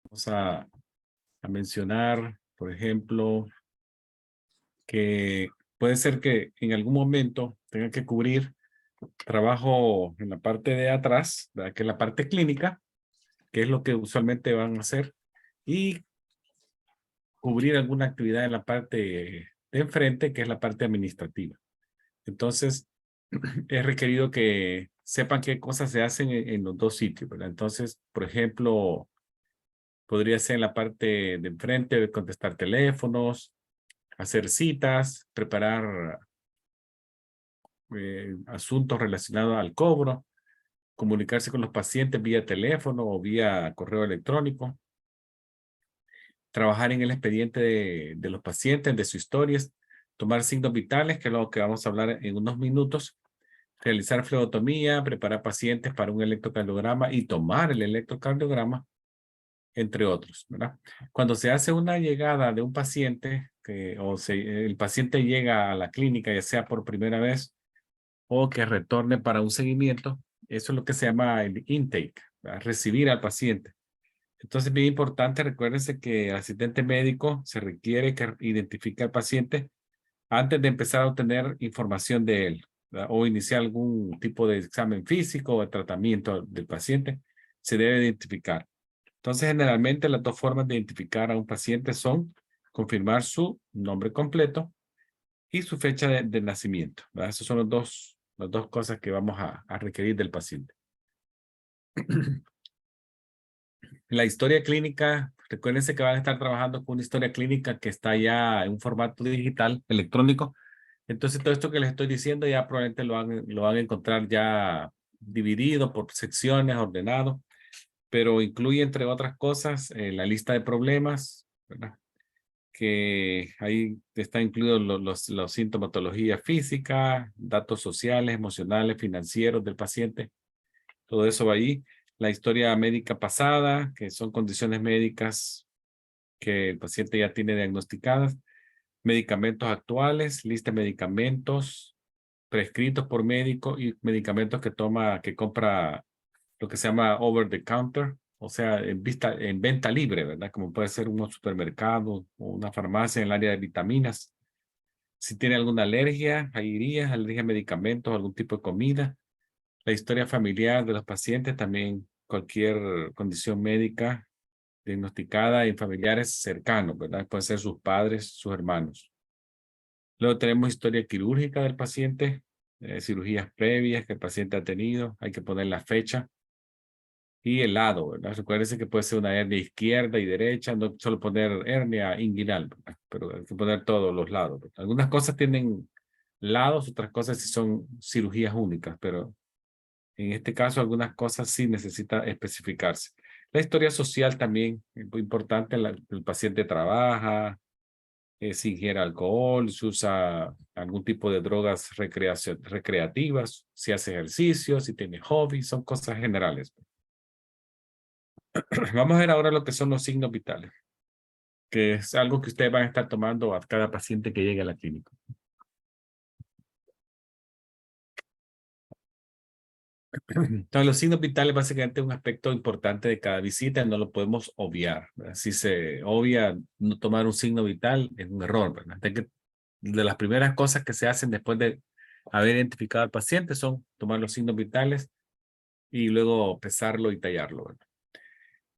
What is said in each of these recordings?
Vamos a mencionar, por ejemplo, que puede ser que en algún momento tenga que cubrir trabajo en la parte de atrás, ¿verdad? Que es la parte clínica, que es lo que usualmente van a hacer, y cubrir alguna actividad en la parte de enfrente, que es la parte administrativa. Entonces, es requerido que sepan qué cosas se hacen en los dos sitios, ¿verdad? Entonces, por ejemplo, podría ser en la parte de enfrente, contestar teléfonos, hacer citas, preparar asuntos relacionados al cobro, comunicarse con los pacientes vía teléfono o vía correo electrónico, trabajar en el expediente de los pacientes, de sus historias, tomar signos vitales, que es lo que vamos a hablar en unos minutos, realizar flebotomía, preparar pacientes para un electrocardiograma y tomar el electrocardiograma, entre otros, ¿verdad? Cuando se hace una llegada de un paciente, el paciente llega a la clínica, ya sea por primera vez o que retorne para un seguimiento, eso es lo que se llama el intake, ¿verdad? Recibir al paciente. Entonces, bien importante, recuérdense que el asistente médico se requiere que identifique al paciente antes de empezar a obtener información de él, ¿verdad? O iniciar algún tipo de examen físico o de tratamiento del paciente, se debe identificar. Entonces, generalmente las dos formas de identificar a un paciente son confirmar su nombre completo y su fecha de nacimiento, ¿verdad? Esas son las dos cosas que vamos a requerir del paciente. La historia clínica, recuérdense que van a estar trabajando con una historia clínica que está ya en un formato digital, electrónico. Entonces, todo esto que les estoy diciendo ya probablemente lo van a encontrar ya dividido por secciones, ordenado, pero incluye, entre otras cosas, la lista de problemas, ¿verdad? Que ahí está incluido los sintomatología física, datos sociales, emocionales, financieros del paciente, todo eso va ahí. La historia médica pasada, que son condiciones médicas que el paciente ya tiene diagnosticadas, medicamentos actuales, lista de medicamentos prescritos por médico y medicamentos que compra lo que se llama over the counter, o sea, en venta libre, ¿verdad? Como puede ser un supermercado o una farmacia en el área de vitaminas. Si tiene alguna alergia, ahí iría, alergia a medicamentos, algún tipo de comida. La historia familiar de los pacientes, también cualquier condición médica diagnosticada en familiares cercanos, ¿verdad? Pueden ser sus padres, sus hermanos. Luego tenemos historia quirúrgica del paciente, cirugías previas que el paciente ha tenido, hay que poner la fecha y el lado, ¿verdad? Recuérdense que puede ser una hernia izquierda y derecha, no solo poner hernia inguinal, ¿verdad? Pero hay que poner todos los lados, ¿verdad? Algunas cosas tienen lados, otras cosas sí son cirugías únicas, pero en este caso algunas cosas sí necesita especificarse. La historia social también es muy importante, el paciente trabaja, si ingiere alcohol, si usa algún tipo de drogas recreativas, si hace ejercicio, si tiene hobbies, son cosas generales. Vamos a ver ahora lo que son los signos vitales, que es algo que ustedes van a estar tomando a cada paciente que llegue a la clínica. Entonces, los signos vitales básicamente es un aspecto importante de cada visita, no lo podemos obviar, ¿verdad? Si se obvia no tomar un signo vital, es un error, ¿verdad? De las primeras cosas que se hacen después de haber identificado al paciente son tomar los signos vitales y luego pesarlo y tallarlo, ¿verdad?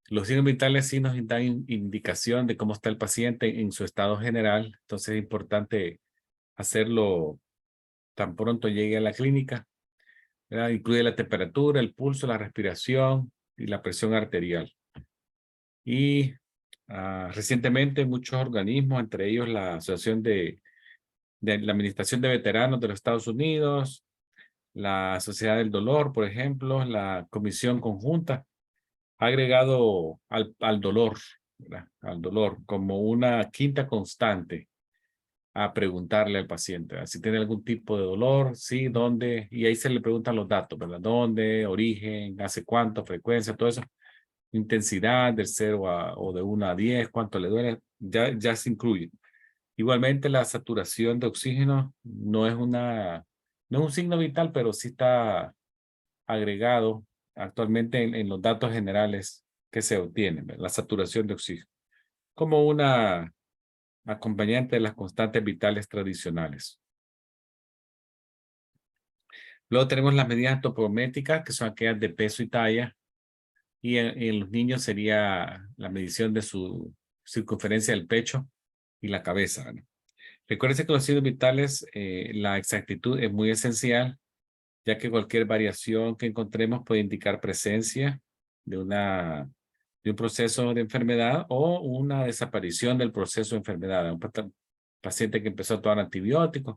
Los signos vitales sí nos dan indicación de cómo está el paciente en su estado general, entonces es importante hacerlo tan pronto llegue a la clínica, ¿verdad? Incluye la temperatura, el pulso, la respiración y la presión arterial. Y recientemente muchos organismos, entre ellos la Asociación de la Administración de Veteranos de los Estados Unidos, la Sociedad del Dolor, por ejemplo, la Comisión Conjunta, ha agregado al dolor, ¿verdad? Al dolor como una quinta constante a preguntarle al paciente, ¿verdad? Si tiene algún tipo de dolor, sí, dónde, y ahí se le preguntan los datos, ¿verdad? ¿Dónde, origen, hace cuánto, frecuencia, todo eso, intensidad del 0 o de 1 a 10, cuánto le duele, ya se incluye. Igualmente la saturación de oxígeno no es un signo vital, pero sí está agregado actualmente en los datos generales que se obtiene, ¿verdad? La saturación de oxígeno, como una acompañante de las constantes vitales tradicionales. Luego tenemos las medidas antropométricas, que son aquellas de peso y talla, y en los niños sería la medición de su circunferencia del pecho y la cabeza, ¿verdad? Recuérdense que los signos vitales, la exactitud es muy esencial, ya que cualquier variación que encontremos puede indicar presencia de de un proceso de enfermedad o una desaparición del proceso de enfermedad. Un paciente que empezó a tomar antibióticos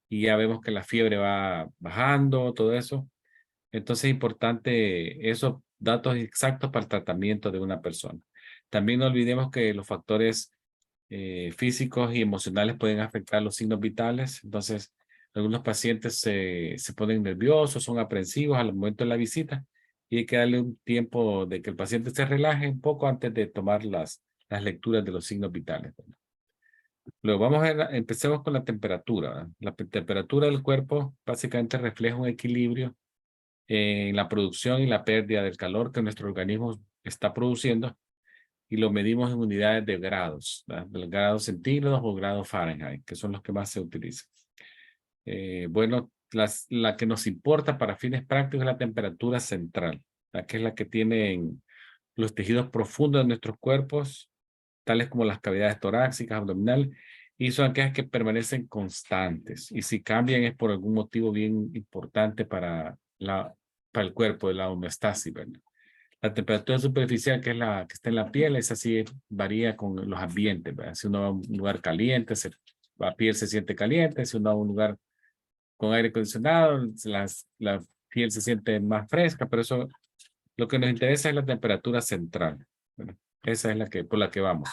y ya vemos que la fiebre va bajando, todo eso. Entonces es importante esos datos exactos para el tratamiento de una persona. También no olvidemos que los factores físicos y emocionales pueden afectar los signos vitales. Entonces, algunos pacientes se ponen nerviosos, son aprensivos al momento de la visita y hay que darle un tiempo de que el paciente se relaje un poco antes de tomar las lecturas de los signos vitales, ¿verdad? Luego vamos a ver, empecemos con la temperatura, ¿verdad? La temperatura del cuerpo básicamente refleja un equilibrio en la producción y la pérdida del calor que nuestro organismo está produciendo y lo medimos en unidades de grados, ¿verdad? De grados centígrados o grados Fahrenheit, que son los que más se utilizan. Bueno, la que nos importa para fines prácticos es la temperatura central, la que es la que tienen los tejidos profundos de nuestros cuerpos, tales como las cavidades torácicas, abdominales, y son aquellas que permanecen constantes. Y si cambian es por algún motivo bien importante para el cuerpo, de la homeostasis, ¿verdad? La temperatura superficial, que es la que está en la piel, esa sí varía con los ambientes, ¿verdad? Si uno va a un lugar caliente, la piel se siente caliente. Si uno va a un lugar con aire acondicionado, la piel se siente más fresca, pero eso, lo que nos interesa es la temperatura central, ¿verdad? Esa es por la que vamos.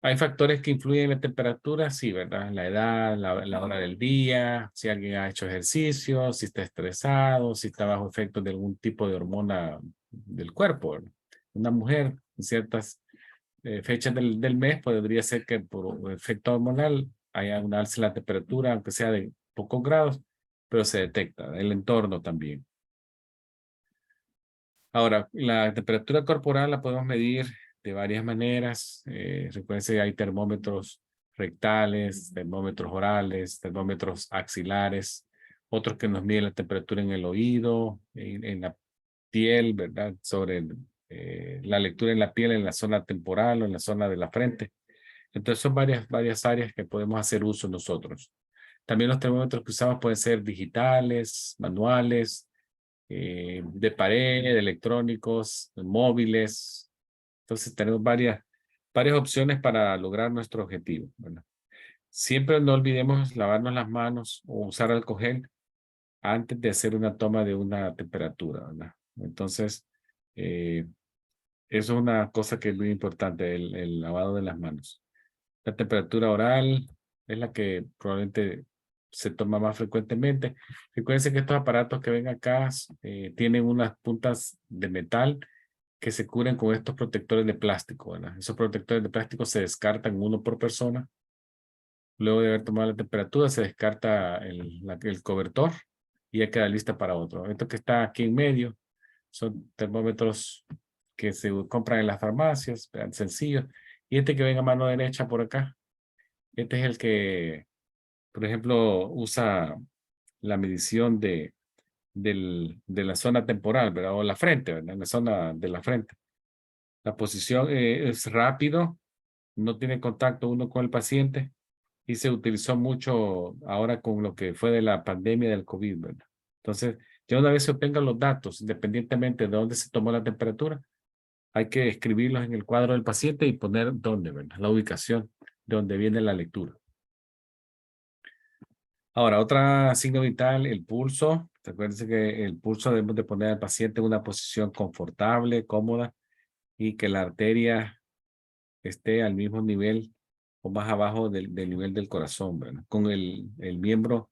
Hay factores que influyen en la temperatura, sí, ¿verdad? La edad, la hora del día, si alguien ha hecho ejercicio, si está estresado, si está bajo efecto de algún tipo de hormona del cuerpo, ¿verdad? Una mujer en ciertas fechas del mes podría ser que por efecto hormonal haya un alza en la temperatura, aunque sea de pocos grados, pero se detecta. El entorno también. Ahora, la temperatura corporal la podemos medir de varias maneras. Recuerden que hay termómetros rectales, termómetros orales, termómetros axilares, otros que nos miden la temperatura en el oído, en la piel, ¿verdad? Sobre la lectura en la piel, en la zona temporal o en la zona de la frente. Entonces son varias áreas que podemos hacer uso nosotros. También los termómetros que usamos pueden ser digitales, manuales, de pared, electrónicos, móviles. Entonces tenemos varias opciones para lograr nuestro objetivo, ¿verdad? Siempre no olvidemos lavarnos las manos o usar alcohol gel antes de hacer una toma de una temperatura, ¿verdad? Entonces, eso es una cosa que es muy importante, el lavado de las manos. La temperatura oral es la que probablemente se toma más frecuentemente. Recuerden que estos aparatos que ven acá tienen unas puntas de metal que se cubren con estos protectores de plástico, ¿verdad? Esos protectores de plástico se descartan uno por persona. Luego de haber tomado la temperatura, se descarta el cobertor y ya queda lista para otro. Esto que está aquí en medio son termómetros que se compran en las farmacias, vean, sencillos. Y este que ven a mano derecha por acá, este es el que, por ejemplo, usa la medición de la zona temporal, ¿verdad? O la frente, ¿verdad? En la zona de la frente. La posición es rápido, no tiene contacto uno con el paciente y se utilizó mucho ahora con lo que fue de la pandemia del COVID, ¿verdad? Entonces, ya una vez se obtengan los datos, independientemente de dónde se tomó la temperatura, hay que escribirlos en el cuadro del paciente y poner dónde, ¿verdad? La ubicación de donde viene la lectura. Ahora, otra signo vital, el pulso. Recuérdense que el pulso debemos de poner al paciente en una posición confortable, cómoda y que la arteria esté al mismo nivel o más abajo del nivel del corazón, ¿verdad? Con el miembro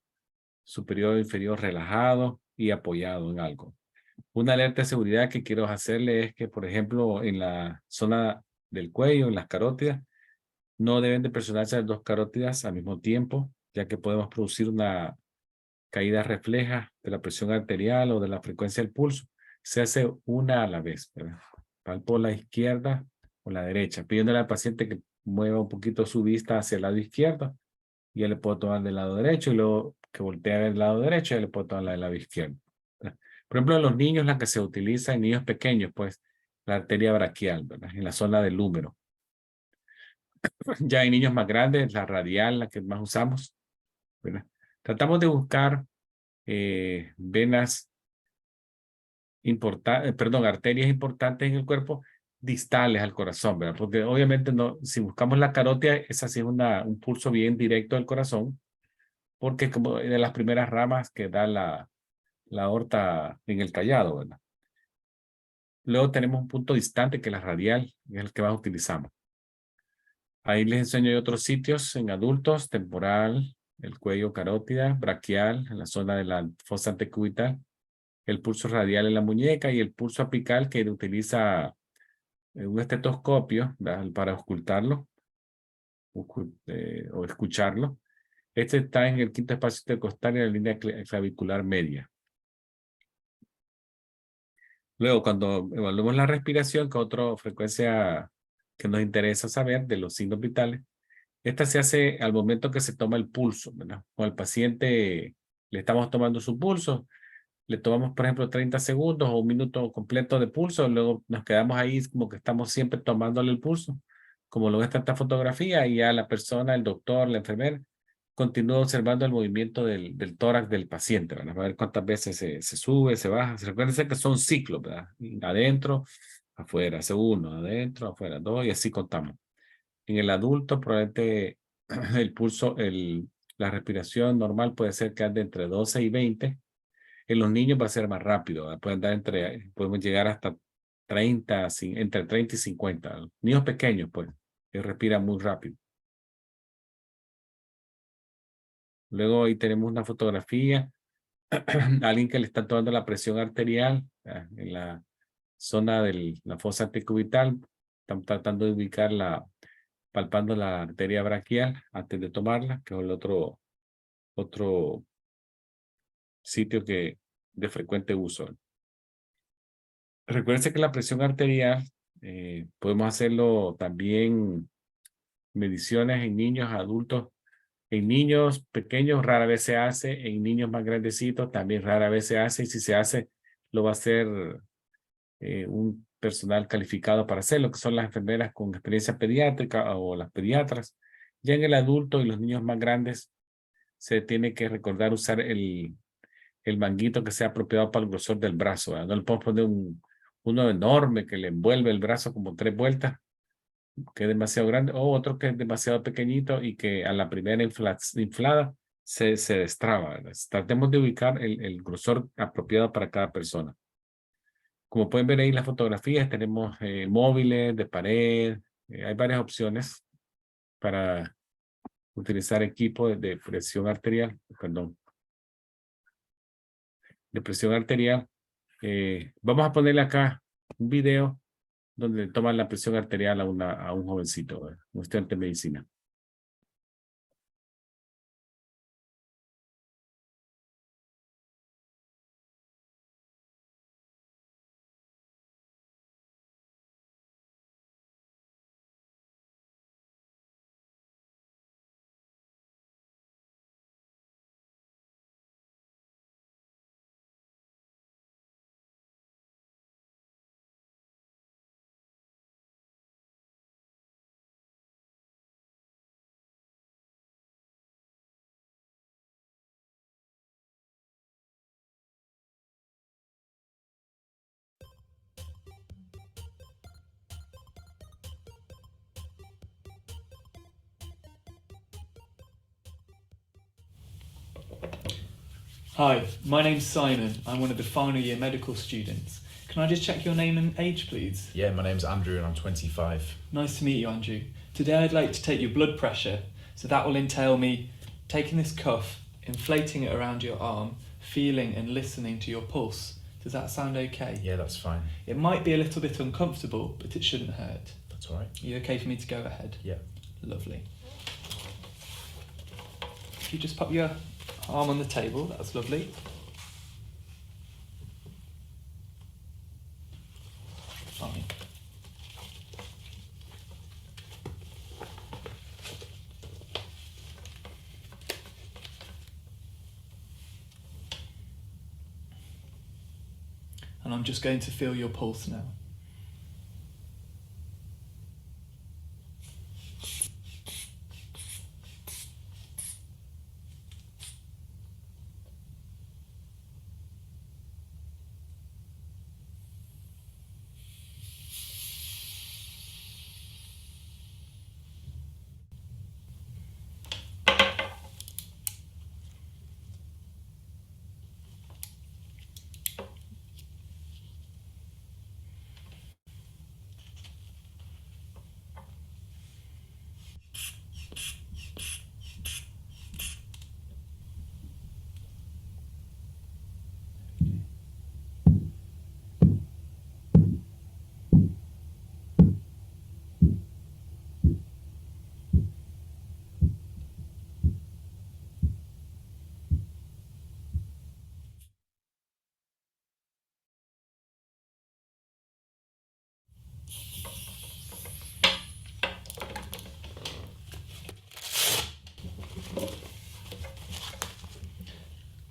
superior o inferior relajado y apoyado en algo. Una alerta de seguridad que quiero hacerle es que, por ejemplo, en la zona del cuello, en las carótidas, no deben de presionarse las dos carótidas al mismo tiempo, ya que podemos producir una caída refleja de la presión arterial o de la frecuencia del pulso. Se hace una a la vez, ¿verdad? Palpo la izquierda o la derecha, pidiéndole al paciente que mueva un poquito su vista hacia el lado izquierdo. Y ya le puedo tomar del lado derecho y luego que voltea del lado derecho, ya le puedo tomar del lado izquierdo. Por ejemplo, en los niños, la que se utiliza en niños pequeños, pues la arteria braquial, ¿verdad? En la zona del húmero. Ya en niños más grandes, la radial, la que más usamos, ¿verdad? Tratamos de buscar venas importantes, perdón, arterias importantes en el cuerpo distales al corazón, ¿verdad? Porque obviamente no, si buscamos la carótida, esa sí es un pulso bien directo del corazón, porque es como de las primeras ramas que da la aorta en el callado, ¿verdad? Luego tenemos un punto distante que es la radial, que es el que más utilizamos. Ahí les enseño otros sitios en adultos, temporal, el cuello carótida, braquial, en la zona de la fosa antecubital, el pulso radial en la muñeca y el pulso apical que utiliza un estetoscopio, ¿verdad? Para ocultarlo o escucharlo. Este está en el quinto espacio intercostal y en la línea clavicular media. Luego, cuando evaluamos la respiración, que es otra frecuencia que nos interesa saber de los signos vitales, esta se hace al momento que se toma el pulso, ¿verdad? O al paciente le estamos tomando su pulso, le tomamos, por ejemplo, 30 segundos o un minuto completo de pulso, luego nos quedamos ahí como que estamos siempre tomándole el pulso, como lo ves en esta fotografía, y ya la persona, el doctor, la enfermera, continúa observando el movimiento del tórax del paciente, ¿verdad? A ver cuántas veces se sube, se baja. Recuerden que son ciclos, ¿verdad? Adentro, afuera, hace uno, adentro, afuera, dos, y así contamos. En el adulto, probablemente el pulso, la respiración normal puede ser que ande entre 12 y 20. En los niños va a ser más rápido, ¿verdad? Pueden dar podemos llegar hasta 30, entre 30 y 50. Niños pequeños, pues, que respiran muy rápido. Luego ahí tenemos una fotografía, alguien que le está tomando la presión arterial en la zona de la fosa antecubital. Están tratando de ubicarla, palpando la arteria braquial antes de tomarla, que es el otro sitio que de frecuente uso. Recuerden que la presión arterial podemos hacerlo también mediciones en niños, adultos. En niños pequeños rara vez se hace, en niños más grandecitos también rara vez se hace, y si se hace lo va a hacer un personal calificado para hacerlo, que son las enfermeras con experiencia pediátrica o las pediatras. Ya en el adulto y los niños más grandes se tiene que recordar usar el manguito que sea apropiado para el grosor del brazo, ¿verdad? No le podemos poner uno enorme que le envuelve el brazo como 3 vueltas, que es demasiado grande, o otro que es demasiado pequeñito y que a la primera inflada se destraba, ¿verdad? Tratemos de ubicar el grosor apropiado para cada persona. Como pueden ver ahí en las fotografías, tenemos móviles de pared, hay varias opciones para utilizar equipo de presión arterial, perdón, de presión arterial. Vamos a ponerle acá un video donde le toman la presión arterial a un jovencito, un estudiante de medicina. Hi, my name's Simon. I'm one of the final year medical students. Can I just check your name and age, please? Yeah, my name's Andrew and I'm 25. Nice to meet you, Andrew. Today I'd like to take your blood pressure, so that will entail me taking this cuff, inflating it around your arm, feeling and listening to your pulse. Does that sound okay? Yeah, that's fine. It might be a little bit uncomfortable, but it shouldn't hurt. That's all right. Are you okay for me to go ahead? Yeah. Lovely. If you just pop your arm on the table, that's lovely. and I'm just going to feel your pulse now.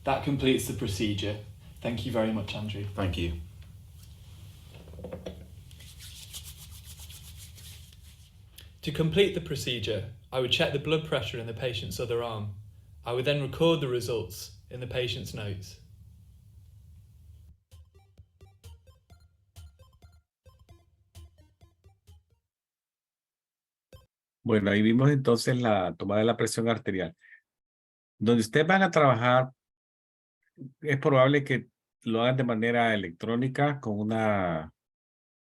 That completes the procedure. Thank you very much, Andrew. Thank you. To complete the procedure, I would check the blood pressure in the patient's other arm. I would then record the results in the patient's notes. Bueno, ahí vimos entonces la toma de la presión arterial. Donde ustedes van a trabajar, es probable que lo hagan de manera electrónica con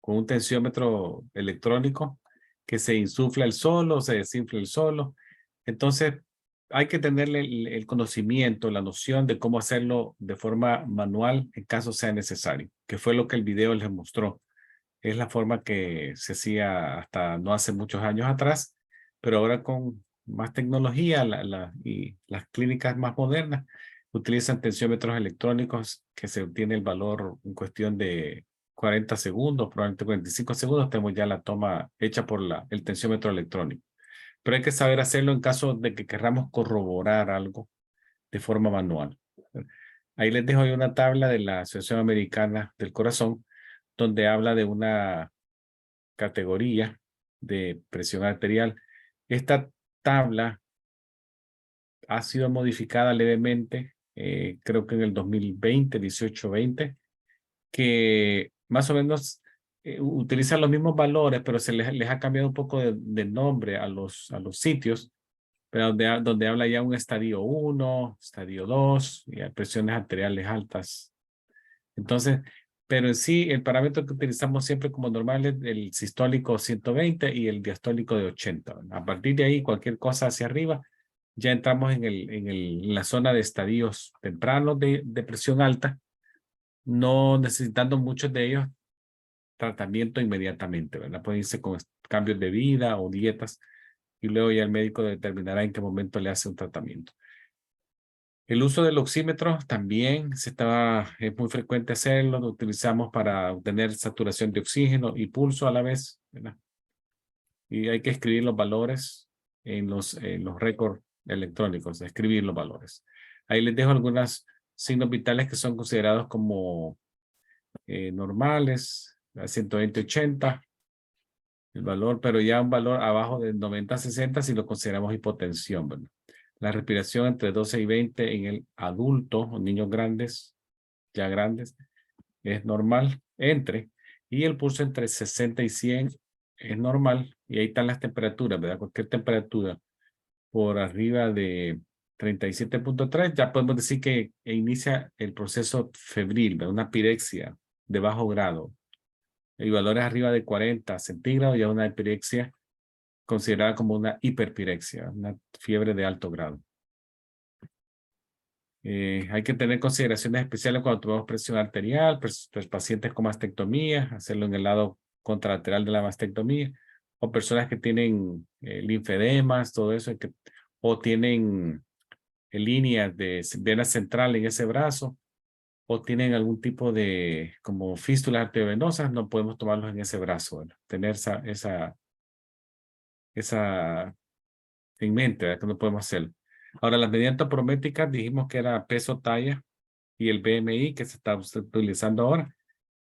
un tensiómetro electrónico que se insufla el solo, se desinfla el solo. Entonces, hay que tenerle el conocimiento, la noción de cómo hacerlo de forma manual en caso sea necesario, que fue lo que el video les mostró. Es la forma que se hacía hasta no hace muchos años atrás, pero ahora con más tecnología y las clínicas más modernas utilizan tensiómetros electrónicos que se obtiene el valor en cuestión de 40 segundos, probablemente 45 segundos, tenemos ya la toma hecha por el tensiómetro electrónico. Pero hay que saber hacerlo en caso de que queramos corroborar algo de forma manual. Ahí les dejo una tabla de la Asociación Americana del Corazón, donde habla de una categoría de presión arterial. Esta tabla ha sido modificada levemente, creo que en el 2020, 18-20, que más o menos utilizan los mismos valores, pero se les ha cambiado un poco de nombre a los sitios, pero donde habla ya un estadio 1, estadio 2, y hay presiones arteriales altas. Entonces, pero en sí, el parámetro que utilizamos siempre como normal es el sistólico 120 y el diastólico de 80. A partir de ahí, cualquier cosa hacia arriba, ya entramos en la zona de estadios tempranos de presión alta, no necesitando muchos de ellos tratamiento inmediatamente, ¿verdad? Pueden irse con cambios de vida o dietas y luego ya el médico determinará en qué momento le hace un tratamiento. El uso del oxímetro también es muy frecuente hacerlo, lo utilizamos para obtener saturación de oxígeno y pulso a la vez, ¿verdad? Y hay que escribir los valores en los récords electrónicos, escribir los valores. Ahí les dejo algunos signos vitales que son considerados como normales, a 120-80 el valor, pero ya un valor abajo de 90-60 si lo consideramos hipotensión, ¿verdad? La respiración entre 12 y 20 en el adulto o niños grandes, ya grandes, es normal, y el pulso entre 60 y 100 es normal, y ahí están las temperaturas, ¿verdad? Cualquier temperatura por arriba de 37.3, ya podemos decir que inicia el proceso febril, ¿verdad? Una pirexia de bajo grado. Y valores arriba de 40 centígrados, ya una pirexia considerada como una hiperpirexia, una fiebre de alto grado. Hay que tener consideraciones especiales cuando tomamos presión arterial, pacientes con mastectomía, hacerlo en el lado contralateral de la mastectomía, o personas que tienen linfedemas, todo eso, o tienen líneas de vena central en ese brazo, o tienen algún tipo de como fístulas arteriovenosas, no podemos tomarlos en ese brazo, ¿verdad? Tener esa en mente, ¿verdad? Que no podemos hacerlo. Ahora, las medidas antropométricas dijimos que era peso, talla y el BMI que se está utilizando ahora.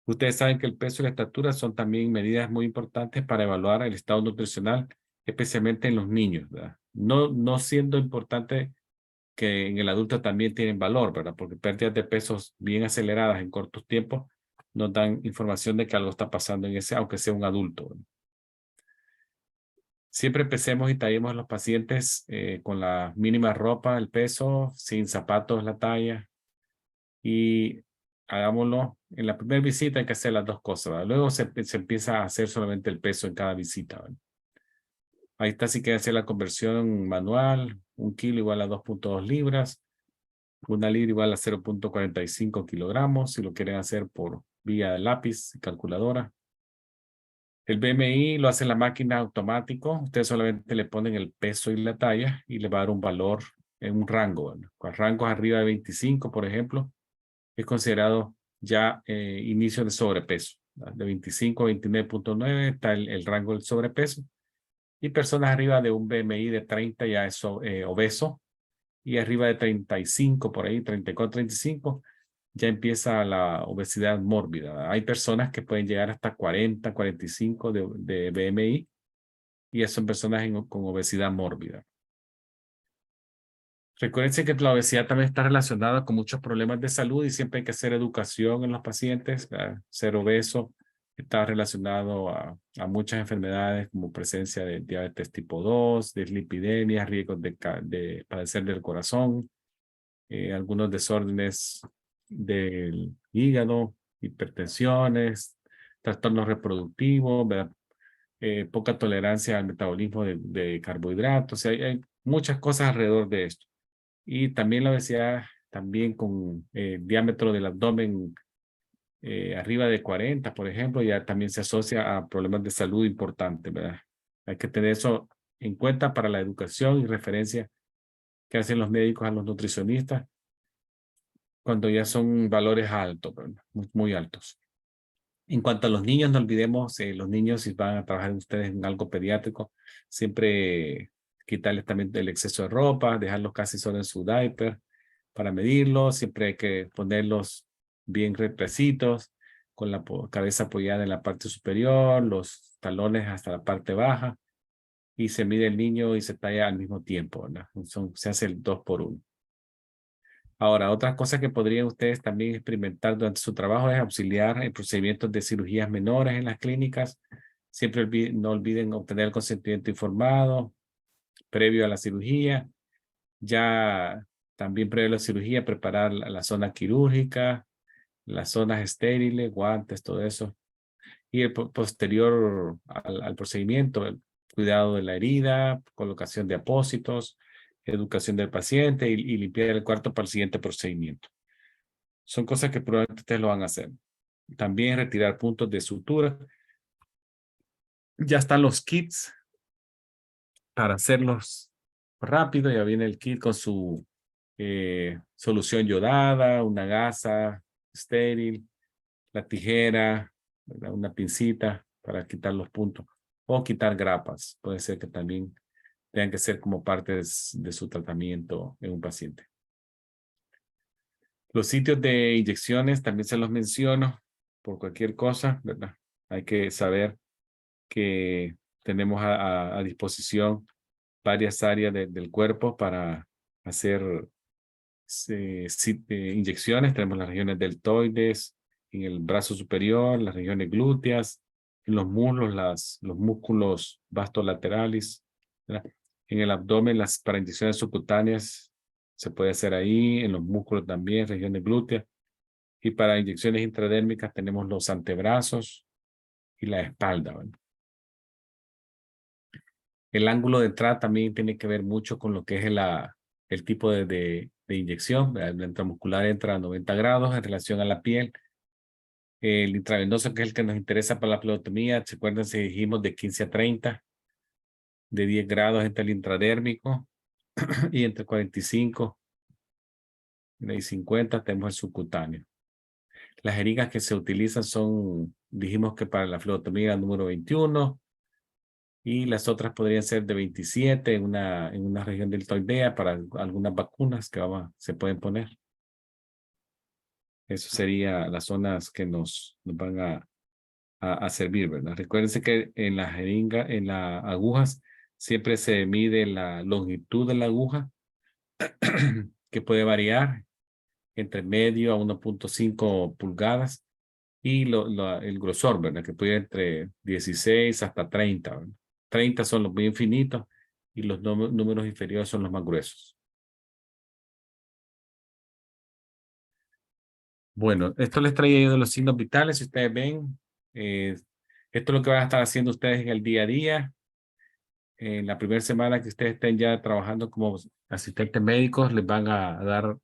Ustedes saben que el peso y la estatura son también medidas muy importantes para evaluar el estado nutricional, especialmente en los niños, ¿verdad? No siendo importante que en el adulto también tienen valor, ¿verdad? Porque pérdidas de pesos bien aceleradas en cortos tiempos nos dan información de que algo está pasando en ese, aunque sea un adulto, ¿verdad? Siempre empecemos y tallemos a los pacientes con la mínima ropa, el peso, sin zapatos, la talla, y hagámoslo. En la primera visita hay que hacer las dos cosas, ¿verdad? Luego se empieza a hacer solamente el peso en cada visita, ¿verdad? Ahí está si quiere hacer la conversión manual, 1 kilo igual a 2.2 libras, 1 libra igual a 0.45 kilogramos, si lo quieren hacer por vía de lápiz y calculadora. El BMI lo hace la máquina automático. Ustedes solamente le ponen el peso y la talla y le va a dar un valor en un rango, ¿verdad? Con rangos arriba de 25, por ejemplo, es considerado ya inicio de sobrepeso, ¿verdad? De 25 a 29.9 está el rango del sobrepeso. Y personas arriba de un BMI de 30 ya es obeso. Y arriba de 35, por ahí, 34, 35, ya empieza la obesidad mórbida. Hay personas que pueden llegar hasta 40, 45 de BMI y son personas con obesidad mórbida. Recuerden que la obesidad también está relacionada con muchos problemas de salud y siempre hay que hacer educación en los pacientes. Ser obeso está relacionado a muchas enfermedades como presencia de diabetes tipo 2, dislipidemia, riesgos de padecer del corazón, algunos desórdenes del hígado, hipertensiones, trastornos reproductivos, ¿verdad? Poca tolerancia al metabolismo de carbohidratos. O sea, hay muchas cosas alrededor de esto. Y también la obesidad, también con diámetro del abdomen arriba de 40, por ejemplo, ya también se asocia a problemas de salud importantes, ¿verdad? Hay que tener eso en cuenta para la educación y referencia que hacen los médicos a los nutricionistas cuando ya son valores altos, ¿verdad? Muy, muy altos. En cuanto a los niños, no olvidemos, los niños, si van a trabajar ustedes en algo pediátrico, siempre quitarles también el exceso de ropa, dejarlos casi solo en su diaper para medirlos. Siempre hay que ponerlos bien retrecitos, con la cabeza apoyada en la parte superior, los talones hasta la parte baja, y se mide el niño y se talla al mismo tiempo, ¿verdad? Se hace el 2 por 1. Ahora, otra cosa que podrían ustedes también experimentar durante su trabajo es auxiliar en procedimientos de cirugías menores en las clínicas. Siempre no olviden obtener el consentimiento informado previo a la cirugía. Ya también previo a la cirugía, preparar la zona quirúrgica, las zonas estériles, guantes, todo eso. Y el posterior al procedimiento, el cuidado de la herida, colocación de apósitos, educación del paciente y limpiar el cuarto para el siguiente procedimiento. Son cosas que probablemente ustedes lo van a hacer. También retirar puntos de sutura. Ya están los kits para hacerlos rápido. Ya viene el kit con su solución yodada, una gasa estéril, la tijera, ¿verdad? Una pincita para quitar los puntos o quitar grapas. Puede ser que también tengan que ser como parte de su tratamiento en un paciente. Los sitios de inyecciones también se los menciono por cualquier cosa, ¿verdad? Hay que saber que tenemos a disposición varias áreas del cuerpo para hacer inyecciones. Tenemos las regiones deltoides, en el brazo superior, las regiones glúteas, en los muslos, los músculos vastolaterales, ¿verdad? En el abdomen, para inyecciones subcutáneas se puede hacer ahí, en los músculos también, regiones glúteas. Y para inyecciones intradérmicas tenemos los antebrazos y la espalda, ¿verdad? El ángulo de entrada también tiene que ver mucho con lo que es el tipo de inyección. El intramuscular entra a 90 grados en relación a la piel. El intravenoso, que es el que nos interesa para la pleotomía, ¿se acuerdan si dijimos de 15 a 30? De 10 grados entre el intradérmico y entre 45 y 50 tenemos el subcutáneo. Las jeringas que se utilizan son, dijimos que para la fleotomía número 21, y las otras podrían ser de 27 en una región deltoidea para algunas vacunas que se pueden poner. Eso sería las zonas que nos van a servir, ¿verdad? Recuérdense que en la jeringa, en las agujas, siempre se mide la longitud de la aguja, que puede variar entre medio a 1.5 pulgadas, y el grosor, ¿verdad? Que puede ir entre 16 hasta 30, ¿verdad? 30 son los bien finitos y los números inferiores son los más gruesos. Bueno, esto les traía yo de los signos vitales. Si ustedes ven, esto es lo que van a estar haciendo ustedes en el día a día. En la primera semana que ustedes estén ya trabajando como asistentes médicos, les van a dar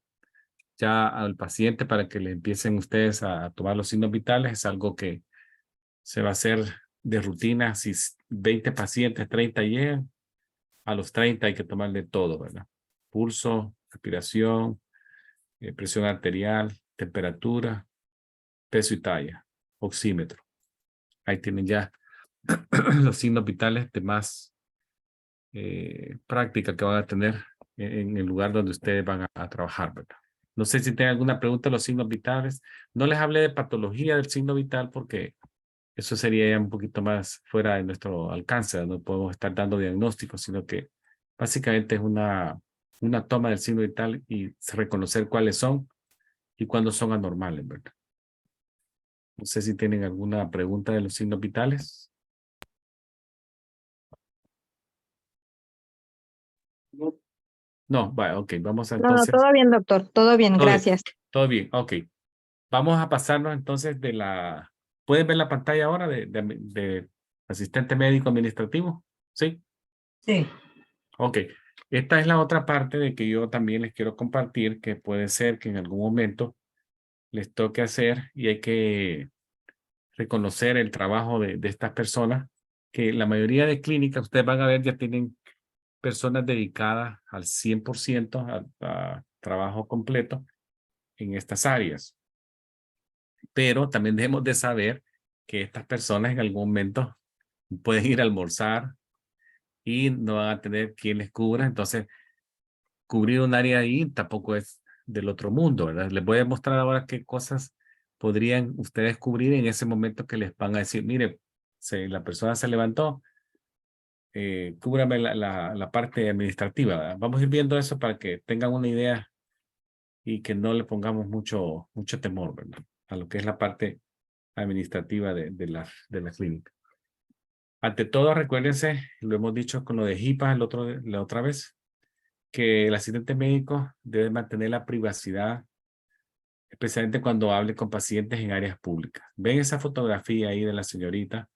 ya al paciente para que le empiecen ustedes a tomar los signos vitales. Es algo que se va a hacer de rutina. Si 20 pacientes, 30 llegan, a los 30 hay que tomarle todo, ¿verdad? Pulso, respiración, presión arterial, temperatura, peso y talla, oxímetro. Ahí tienen ya los signos vitales de más práctica que van a tener en el lugar donde ustedes van a trabajar, ¿verdad? No sé si tienen alguna pregunta de los signos vitales. No les hablé de patología del signo vital porque eso sería ya un poquito más fuera de nuestro alcance. No podemos estar dando diagnósticos, sino que básicamente es una toma del signo vital y reconocer cuáles son y cuándo son anormales, ¿verdad? No sé si tienen alguna pregunta de los signos vitales. No, vaya, ok, vamos a No, entonces. todo bien, doctor, todo bien, Todo bien, gracias. todo bien, ok. Vamos a pasarnos entonces ¿pueden ver la pantalla ahora de asistente médico administrativo? ¿Sí? Sí. Ok. Esta es la otra parte de que yo también les quiero compartir, que puede ser que en algún momento les toque hacer y hay que reconocer el trabajo de estas personas, que la mayoría de clínicas, ustedes van a ver, ya tienen personas dedicadas al 100% a trabajo completo en estas áreas. Pero también debemos de saber que estas personas en algún momento pueden ir a almorzar y no van a tener quien les cubra. Entonces, cubrir un área ahí tampoco es del otro mundo, ¿verdad? Les voy a mostrar ahora qué cosas podrían ustedes cubrir en ese momento que les van a decir, mire, la persona se levantó, cúbrame la parte administrativa, ¿verdad? Vamos a ir viendo eso para que tengan una idea y que no le pongamos mucho temor, ¿verdad? A lo que es la parte administrativa de la clínica. Ante todo, recuérdense, lo hemos dicho con lo de HIPAA la otra vez, que el asistente médico debe mantener la privacidad, especialmente cuando hable con pacientes en áreas públicas. Ven esa fotografía ahí de la señorita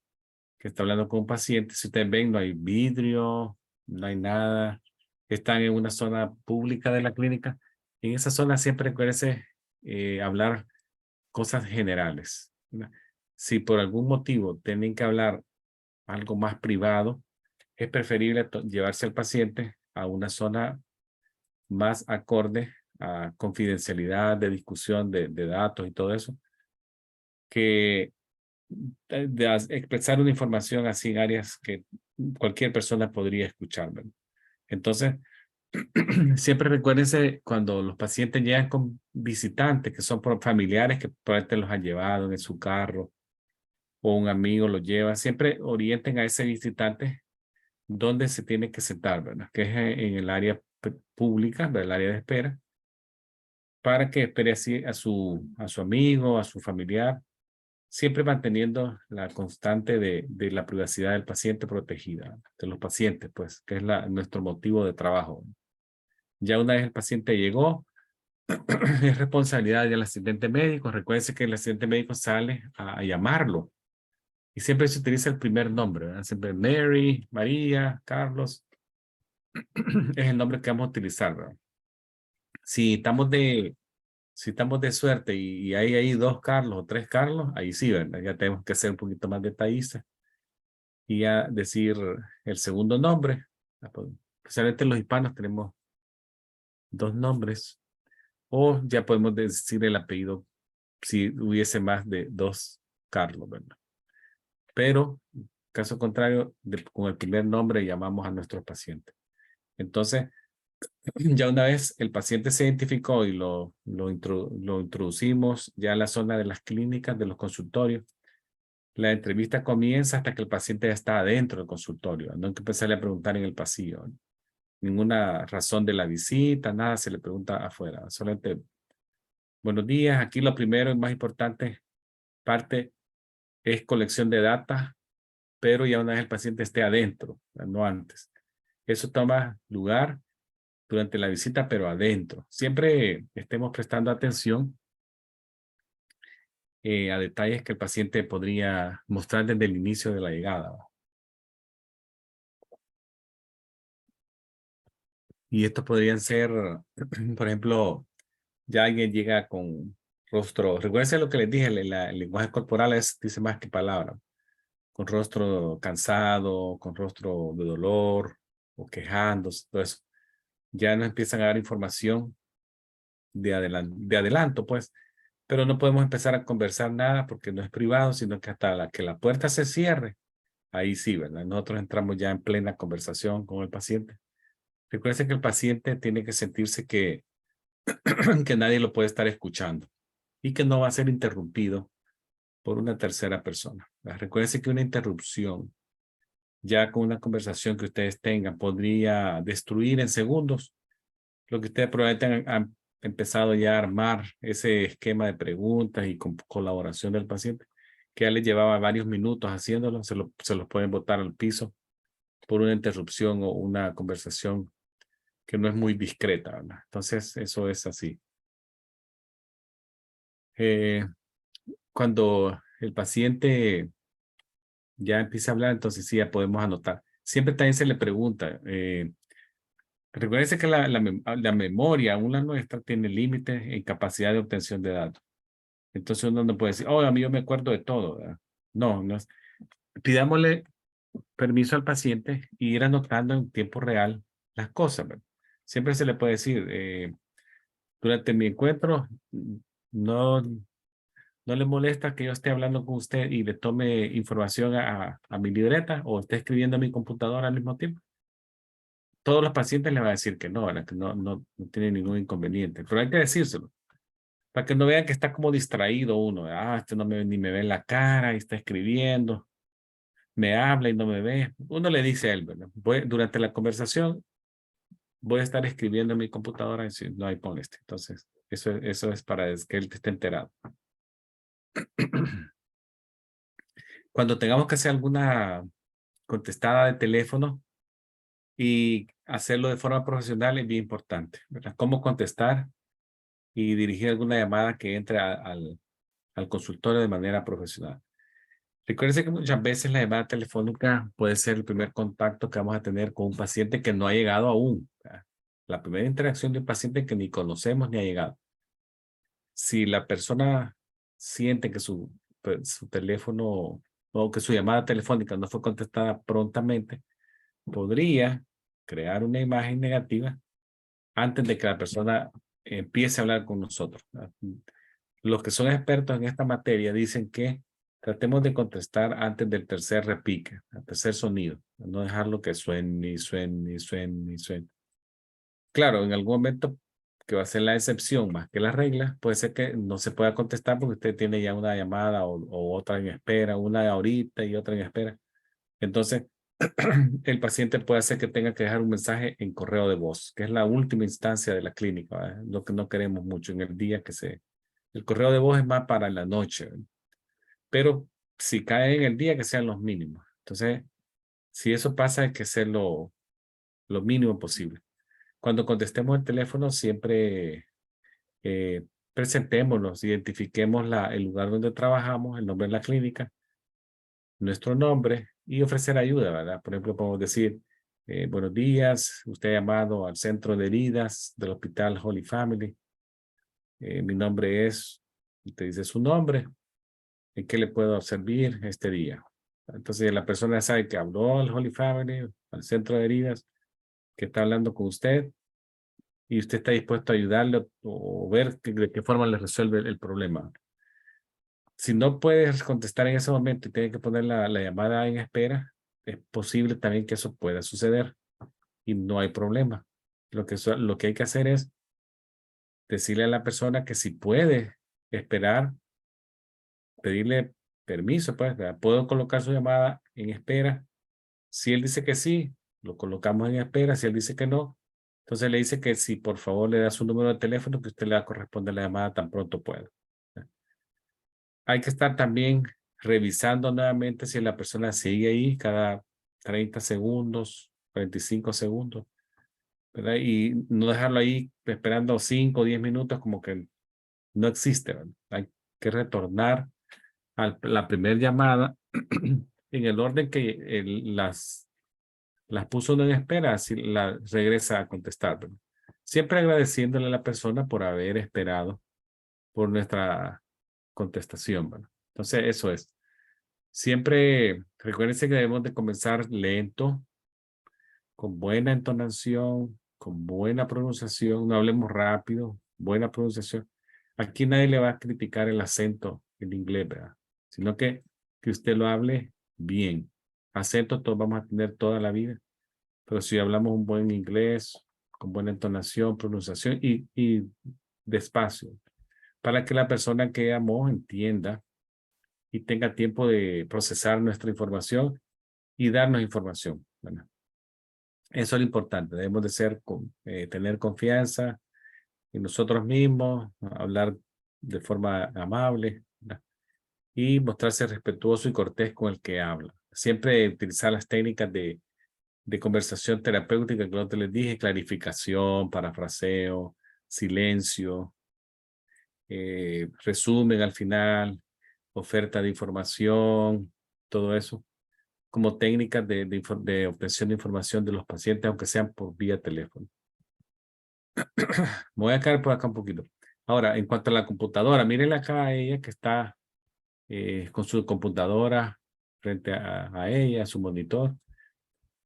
que está hablando con un paciente. Si ustedes ven, no hay vidrio, no hay nada. Están en una zona pública de la clínica. En esa zona siempre recuérdense hablar cosas generales, ¿no? Si por algún motivo tienen que hablar algo más privado, es preferible llevarse al paciente a una zona más acorde a confidencialidad de discusión de datos y todo eso, que expresar una información así en áreas que cualquier persona podría escuchar, ¿verdad? Entonces, siempre recuérdense cuando los pacientes llegan con visitantes que son familiares que probablemente los han llevado en su carro o un amigo los lleva, siempre orienten a ese visitante dónde se tiene que sentar, ¿verdad? Que es en el área pública, del área de espera, para que espere así a su amigo, a su familiar, siempre manteniendo la constante de la privacidad del paciente protegida, de los pacientes, pues, que es nuestro motivo de trabajo. Ya una vez el paciente llegó, es responsabilidad del asistente médico. Recuérdense que el asistente médico sale a llamarlo. Y siempre se utiliza el primer nombre, ¿verdad? Siempre Mary, María, Carlos. Es el nombre que vamos a utilizar, ¿verdad? Si estamos de suerte y hay ahí 2 Carlos o 3 Carlos, ahí sí, ¿verdad? Ya tenemos que ser un poquito más detallistas y ya decir el segundo nombre. Especialmente los hispanos tenemos 2 nombres. O ya podemos decir el apellido si hubiese más de 2 Carlos, ¿verdad? Pero, caso contrario, con el primer nombre llamamos a nuestros pacientes. Entonces, Ya una vez el paciente se identificó y lo introducimos ya en la zona de las clínicas, de los consultorios, la entrevista comienza hasta que el paciente ya está adentro del consultorio. No hay que empezarle a preguntar en el pasillo, ¿no? Ninguna razón de la visita, nada se le pregunta afuera. Solamente, buenos días. Aquí lo primero y más importante parte es colección de data, pero ya una vez el paciente esté adentro, no antes. Eso toma lugar durante la visita, pero adentro. Siempre estemos prestando atención a detalles que el paciente podría mostrar desde el inicio de la llegada, ¿va? Y estos podrían ser, por ejemplo, ya alguien llega con rostro, recuerden lo que les dije, el lenguaje corporal dice más que palabras, con rostro cansado, con rostro de dolor o quejándose, todo eso. Ya nos empiezan a dar información de adelanto, pues, pero no podemos empezar a conversar nada porque no es privado, sino que hasta que la puerta se cierre, ahí sí, ¿verdad? Nosotros entramos ya en plena conversación con el paciente. Recuerden que el paciente tiene que sentirse que nadie lo puede estar escuchando y que no va a ser interrumpido por una tercera persona. Recuerden que una interrupción, ya con una conversación que ustedes tengan, podría destruir en segundos lo que ustedes probablemente han empezado ya a armar ese esquema de preguntas y con colaboración del paciente, que ya les llevaba varios minutos haciéndolo, se los pueden botar al piso por una interrupción o una conversación que no es muy discreta, ¿verdad? Entonces, eso es así. Cuando el paciente ya empieza a hablar, entonces sí, ya podemos anotar. Siempre también se le pregunta, recuérdense que la memoria, aún la nuestra, tiene límites en capacidad de obtención de datos. Entonces uno no puede decir, oh, a mí yo me acuerdo de todo, ¿verdad? No, no es. Pidámosle permiso al paciente y ir anotando en tiempo real las cosas, ¿verdad? Siempre se le puede decir, durante mi encuentro, no, no le molesta que yo esté hablando con usted y le tome información a mi libreta o esté escribiendo a mi computadora al mismo tiempo. Todos los pacientes le van a decir que no, ¿verdad? Que no tiene ningún inconveniente, pero hay que decírselo para que no vean que está como distraído uno. Este no ni me ve en la cara y está escribiendo, me habla y no me ve. Uno le dice a él, ¿verdad? Durante la conversación voy a estar escribiendo en mi computadora y si no hay pon este. Entonces, eso es para que él esté enterado. Cuando tengamos que hacer alguna contestada de teléfono y hacerlo de forma profesional es bien importante, ¿verdad? Cómo contestar y dirigir alguna llamada que entre al consultorio de manera profesional. Recuérdense que muchas veces la llamada telefónica puede ser el primer contacto que vamos a tener con un paciente que no ha llegado aún, ¿verdad? La primera interacción de un paciente que ni conocemos ni ha llegado. Si la persona siente que su teléfono o que su llamada telefónica no fue contestada prontamente, podría crear una imagen negativa antes de que la persona empiece a hablar con nosotros, ¿verdad? Los que son expertos en esta materia dicen que tratemos de contestar antes del tercer repique, el tercer sonido, no dejarlo que suene y suene y suene y suene. Claro, en algún momento que va a ser la excepción más que la regla, puede ser que no se pueda contestar porque usted tiene ya una llamada o otra en espera, una ahorita y otra en espera. Entonces, el paciente puede hacer que tenga que dejar un mensaje en correo de voz, que es la última instancia de la clínica, ¿verdad? Lo que no queremos mucho en el día que se... El correo de voz es más para la noche, ¿verdad? Pero si cae en el día, que sean los mínimos. Entonces, si eso pasa, hay que ser lo mínimo posible. Cuando contestemos el teléfono, siempre presentémonos, identifiquemos el lugar donde trabajamos, el nombre de la clínica, nuestro nombre y ofrecer ayuda, ¿verdad? Por ejemplo, podemos decir, buenos días, usted ha llamado al centro de heridas del Hospital Holy Family. Mi nombre es, usted dice su nombre, ¿en qué le puedo servir este día? Entonces la persona sabe que habló al Holy Family, al centro de heridas, que está hablando con usted y usted está dispuesto a ayudarle o ver de qué forma le resuelve el problema. Si no puedes contestar en ese momento y tiene que poner la llamada en espera, es posible también que eso pueda suceder y no hay problema. Lo que hay que hacer es decirle a la persona que si puede esperar, pedirle permiso, pues, ¿verdad? Puedo colocar su llamada en espera. Si él dice que sí, lo colocamos en espera. Si él dice que no, entonces le dice que si por favor le da su número de teléfono, que usted le va a corresponder la llamada tan pronto pueda. Hay que estar también revisando nuevamente si la persona sigue ahí cada 30 segundos, 45 segundos, ¿verdad? Y no dejarlo ahí esperando 5 o 10 minutos como que no existe, ¿verdad? Hay que retornar a la primera llamada en el orden que las puso uno en espera, así la regresa a contestar, ¿verdad? Siempre agradeciéndole a la persona por haber esperado por nuestra contestación, ¿verdad? Entonces, eso es. Siempre recuérdense que debemos de comenzar lento, con buena entonación, con buena pronunciación, no hablemos rápido, buena pronunciación. Aquí nadie le va a criticar el acento en inglés, ¿verdad? Sino que usted lo hable bien. Acento todos vamos a tener toda la vida, pero si hablamos un buen inglés, con buena entonación, pronunciación y despacio, para que la persona que llamó entienda y tenga tiempo de procesar nuestra información y darnos información, ¿verdad? Eso es lo importante. Debemos de tener confianza en nosotros mismos, hablar de forma amable, ¿verdad? Y mostrarse respetuoso y cortés con el que habla. Siempre utilizar las técnicas de conversación terapéutica que no te les dije, clarificación, parafraseo, silencio, resumen al final, oferta de información, todo eso, como técnicas de obtención de información de los pacientes, aunque sean por vía teléfono. Me voy a caer por acá un poquito. Ahora, en cuanto a la computadora, mírenla acá a ella que está con su computadora frente a ella, a su monitor.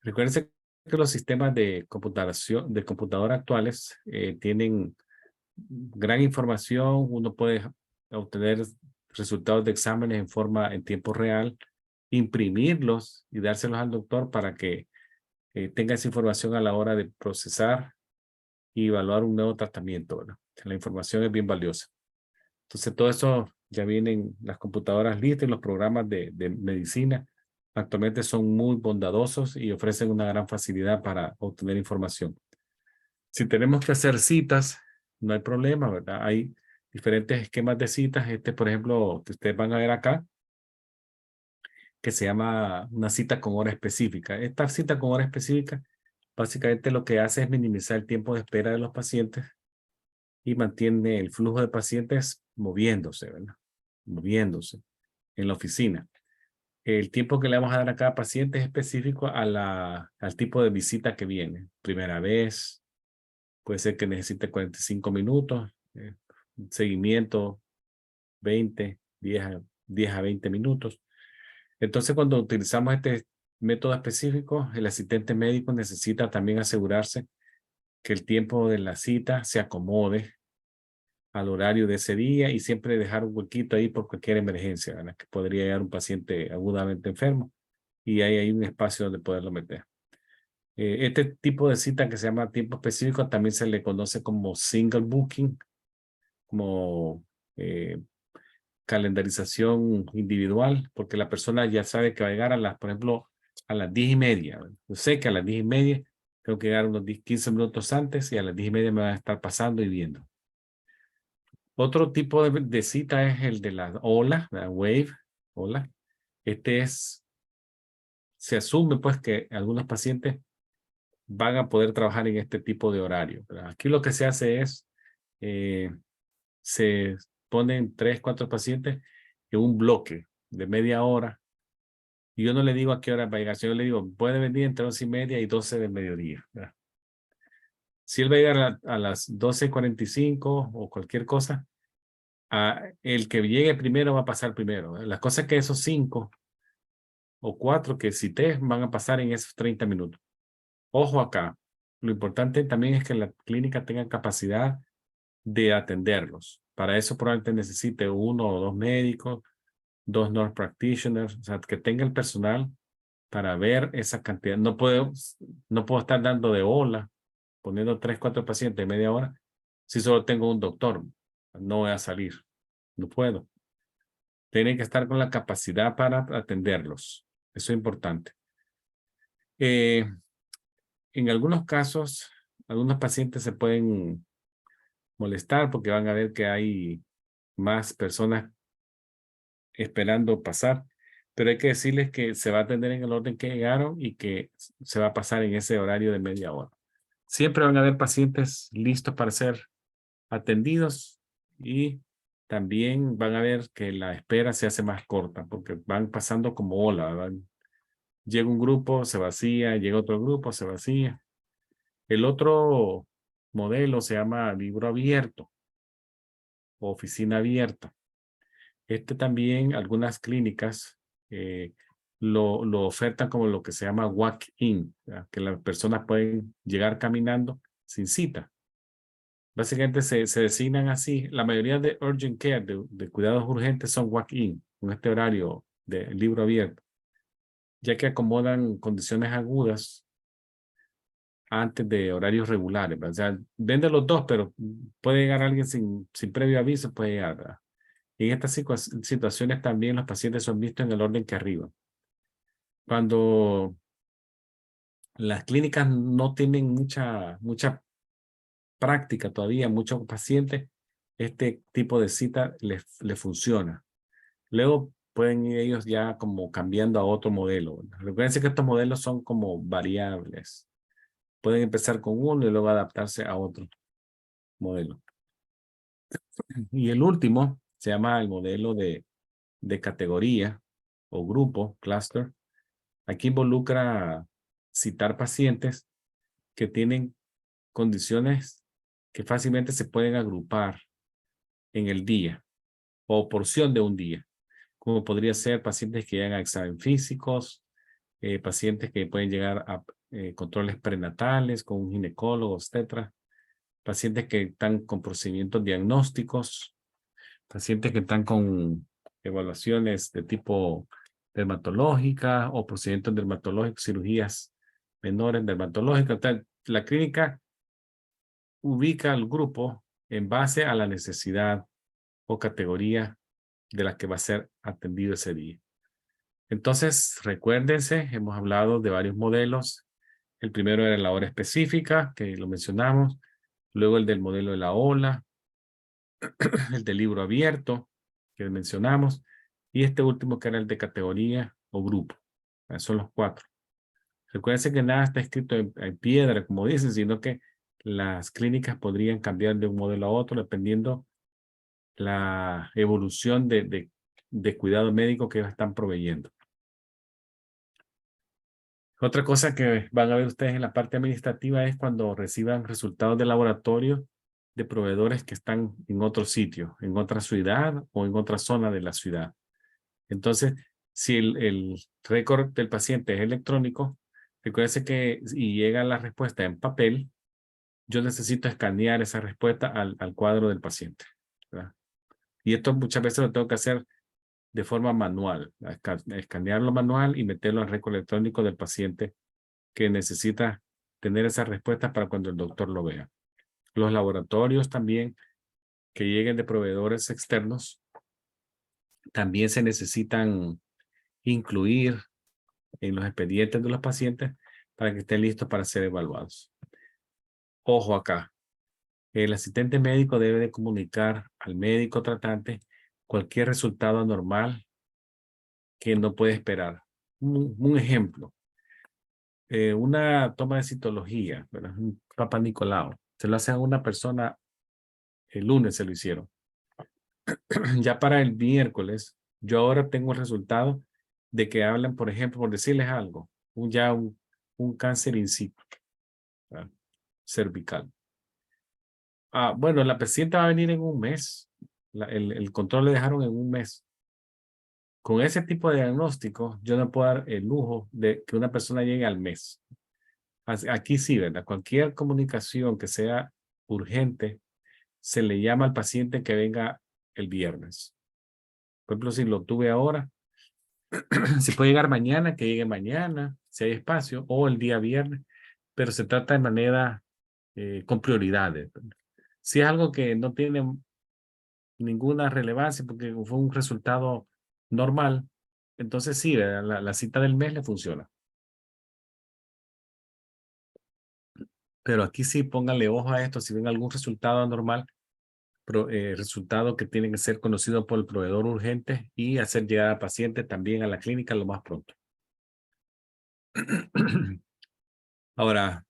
Recuérdense que los sistemas de computadora actuales tienen gran información. Uno puede obtener resultados de exámenes en tiempo real, imprimirlos y dárselos al doctor para que tenga esa información a la hora de procesar y evaluar un nuevo tratamiento, ¿verdad? La información es bien valiosa. Entonces, todo eso ya vienen las computadoras listas y los programas de medicina. Actualmente son muy bondadosos y ofrecen una gran facilidad para obtener información. Si tenemos que hacer citas, no hay problema, ¿verdad? Hay diferentes esquemas de citas. Por ejemplo, que ustedes van a ver acá, que se llama una cita con hora específica. Esta cita con hora específica, básicamente lo que hace es minimizar el tiempo de espera de los pacientes y mantiene el flujo de pacientes moviéndose, ¿verdad? Moviéndose en la oficina. El tiempo que le vamos a dar a cada paciente es específico al tipo de visita que viene. Primera vez, puede ser que necesite 45 minutos, seguimiento 10 a 20 minutos. Entonces, cuando utilizamos este método específico, el asistente médico necesita también asegurarse que el tiempo de la cita se acomode al horario de ese día y siempre dejar un huequito ahí por cualquier emergencia, ¿verdad? Que podría llegar un paciente agudamente enfermo y ahí hay un espacio donde poderlo meter. Este tipo de cita que se llama tiempo específico también se le conoce como single booking, como calendarización individual, porque la persona ya sabe que va a llegar por ejemplo, a las 10:30. Yo sé que a las 10:30 tengo que llegar unos 15 minutos antes y a las 10:30 me van a estar pasando y viendo. Otro tipo de cita es el de la ola, la wave, ola. Se asume pues que algunos pacientes van a poder trabajar en este tipo de horario, ¿verdad? Aquí lo que se hace es, se ponen 3, 4 pacientes en un bloque de media hora. Y yo no le digo a qué hora va a llegar, yo le digo, puede venir entre 11:30 y 12 del mediodía, ¿verdad? Si él va a llegar a las 12:45 o cualquier cosa, el que llegue primero va a pasar primero, ¿verdad? La cosa es que esos 5 o 4 que cité van a pasar en esos 30 minutos. Ojo acá, lo importante también es que la clínica tenga capacidad de atenderlos. Para eso probablemente necesite 1 o 2 médicos, 2 nurse practitioners, o sea, que tenga el personal para ver esa cantidad. No puedo estar dando de ola poniendo 3, 4 pacientes en media hora, si solo tengo un doctor, no voy a salir, no puedo. Tienen que estar con la capacidad para atenderlos. Eso es importante. En algunos casos, algunos pacientes se pueden molestar porque van a ver que hay más personas esperando pasar, pero hay que decirles que se va a atender en el orden que llegaron y que se va a pasar en ese horario de media hora. Siempre van a haber pacientes listos para ser atendidos y también van a ver que la espera se hace más corta porque van pasando como ola, ¿verdad? Llega un grupo, se vacía, llega otro grupo, se vacía. El otro modelo se llama libro abierto o oficina abierta. Este también, algunas clínicas lo ofertan como lo que se llama walk-in, que las personas pueden llegar caminando sin cita. Básicamente se designan así. La mayoría de urgent care, de cuidados urgentes, son walk-in, con este horario de libro abierto, ya que acomodan condiciones agudas antes de horarios regulares, ¿verdad? O sea, vende los dos, pero puede llegar alguien sin previo aviso, puede llegar, ¿verdad? Y en estas situaciones también los pacientes son vistos en el orden que arriba. Cuando las clínicas no tienen mucha práctica todavía, muchos pacientes, este tipo de cita les funciona. Luego pueden ir ellos ya como cambiando a otro modelo. Recuerden que estos modelos son como variables. Pueden empezar con uno y luego adaptarse a otro modelo. Y el último se llama el modelo de categoría o grupo, cluster. Aquí involucra citar pacientes que tienen condiciones que fácilmente se pueden agrupar en el día o porción de un día, como podría ser pacientes que llegan a examen físicos, pacientes que pueden llegar a controles prenatales con un ginecólogo, etcétera, pacientes que están con procedimientos diagnósticos, pacientes que están con evaluaciones de tipo dermatológica o procedimientos dermatológicos, cirugías menores dermatológicas. La clínica ubica al grupo en base a la necesidad o categoría de la que va a ser atendido ese día. Entonces, recuérdense, hemos hablado de varios modelos. El primero era la hora específica, que lo mencionamos. Luego el del modelo de la ola, el del libro abierto, que mencionamos. Y este último que era el de categoría o grupo. Son los 4. Recuérdense que nada está escrito en piedra, como dicen, sino que las clínicas podrían cambiar de un modelo a otro dependiendo la evolución de cuidado médico que ellos están proveyendo. Otra cosa que van a ver ustedes en la parte administrativa es cuando reciban resultados de laboratorio de proveedores que están en otro sitio, en otra ciudad o en otra zona de la ciudad. Entonces, si el récord del paciente es electrónico, recuérdense que y llega la respuesta en papel, yo necesito escanear esa respuesta al cuadro del paciente, ¿verdad? Y esto muchas veces lo tengo que hacer de forma manual, escanearlo manual y meterlo al récord electrónico del paciente que necesita tener esa respuesta para cuando el doctor lo vea. Los laboratorios también que lleguen de proveedores externos también se necesitan incluir en los expedientes de los pacientes para que estén listos para ser evaluados. Ojo acá, el asistente médico debe de comunicar al médico tratante cualquier resultado anormal que no puede esperar. Un ejemplo, una toma de citología, ¿verdad? Un Papa Nicolau, se lo hacen a una persona, el lunes se lo hicieron. Ya para el miércoles, yo ahora tengo el resultado de que hablan, por ejemplo, por decirles algo, un cáncer in situ, ¿verdad? Cervical. Bueno, la paciente va a venir en un mes. El control le dejaron en un mes. Con ese tipo de diagnóstico, yo no puedo dar el lujo de que una persona llegue al mes. Aquí sí, ¿verdad? Cualquier comunicación que sea urgente, se le llama al paciente que venga el viernes. Por ejemplo, si lo tuve ahora, si puede llegar mañana, que llegue mañana, si hay espacio, o el día viernes, pero se trata de manera con prioridades. Si es algo que no tiene ninguna relevancia porque fue un resultado normal, entonces sí, la cita del mes le funciona. Pero aquí sí pónganle ojo a esto, si ven algún resultado anormal, resultado que tiene que ser conocido por el proveedor urgente y hacer llegar al paciente también a la clínica lo más pronto. Ahora,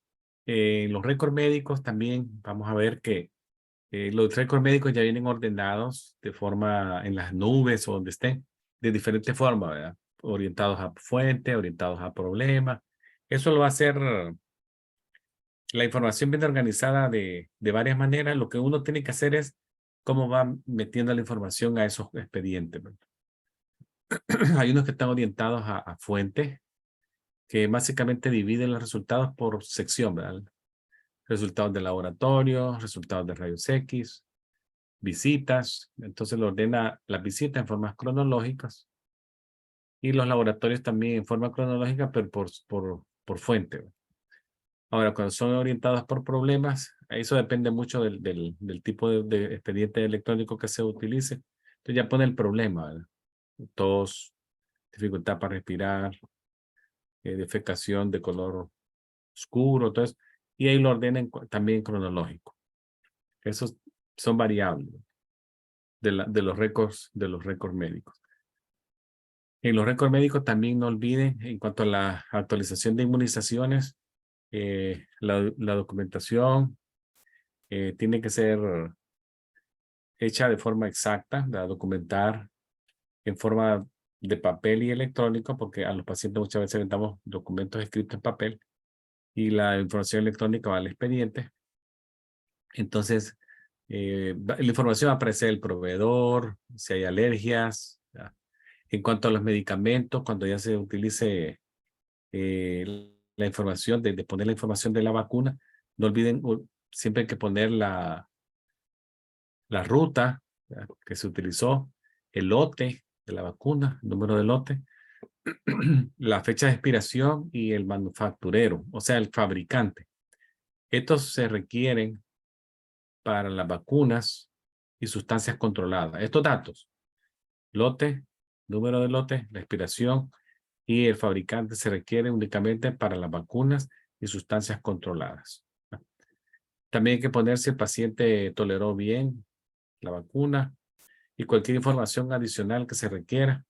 los récords médicos también vamos a ver que los récords médicos ya vienen ordenados de forma en las nubes o donde estén, de diferentes formas, ¿verdad? Orientados a fuente, orientados a problemas. Eso lo va a hacer la información bien organizada de varias maneras. Lo que uno tiene que hacer es cómo va metiendo la información a esos expedientes, ¿verdad? Hay unos que están orientados a fuentes, que básicamente dividen los resultados por sección, ¿verdad? Resultados de laboratorio, resultados de rayos X, visitas. Entonces lo ordena las visitas en formas cronológicas y los laboratorios también en forma cronológica, pero por fuente, ¿verdad? Ahora, cuando son orientados por problemas, eso depende mucho del tipo de expediente electrónico que se utilice. Entonces ya pone el problema, ¿verdad? Tos, dificultad para respirar, defecación de color oscuro, entonces, y ahí lo ordenen también cronológico. Esos son variables de los récords médicos. En los récords médicos también no olviden, en cuanto a la actualización de inmunizaciones, la documentación tiene que ser hecha de forma exacta, de documentar en forma de papel y electrónico, porque a los pacientes muchas veces les damos documentos escritos en papel y la información electrónica va al expediente. Entonces, la información va a aparecer el proveedor, si hay alergias. ¿Ya? En cuanto a los medicamentos, cuando ya se utilice la información, de poner la información de la vacuna, no olviden, siempre hay que poner la ruta, ¿ya?, que se utilizó, el lote de la vacuna, el número de lote, la fecha de expiración y el manufacturero, o sea, el fabricante. Estos se requieren para las vacunas y sustancias controladas. Estos datos, lote, número de lote, la expiración y el fabricante, se requieren únicamente para las vacunas y sustancias controladas. También hay que poner si el paciente toleró bien la vacuna y cualquier información adicional que se requiera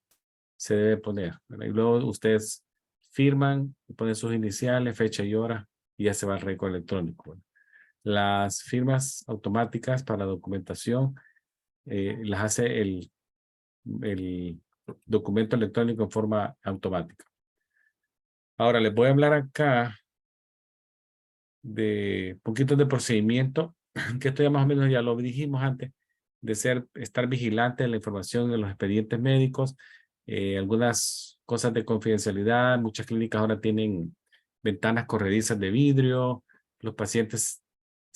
se debe poner, ¿verdad? Y luego ustedes firman, ponen sus iniciales, fecha y hora y ya se va al récord electrónico, ¿verdad? Las firmas automáticas para documentación las hace el documento electrónico en forma automática. Ahora les voy a hablar acá de poquitos de procedimiento, que esto ya más o menos ya lo dijimos antes, de estar vigilante de la información de los expedientes médicos, algunas cosas de confidencialidad. Muchas clínicas ahora tienen ventanas corredizas de vidrio. Los pacientes,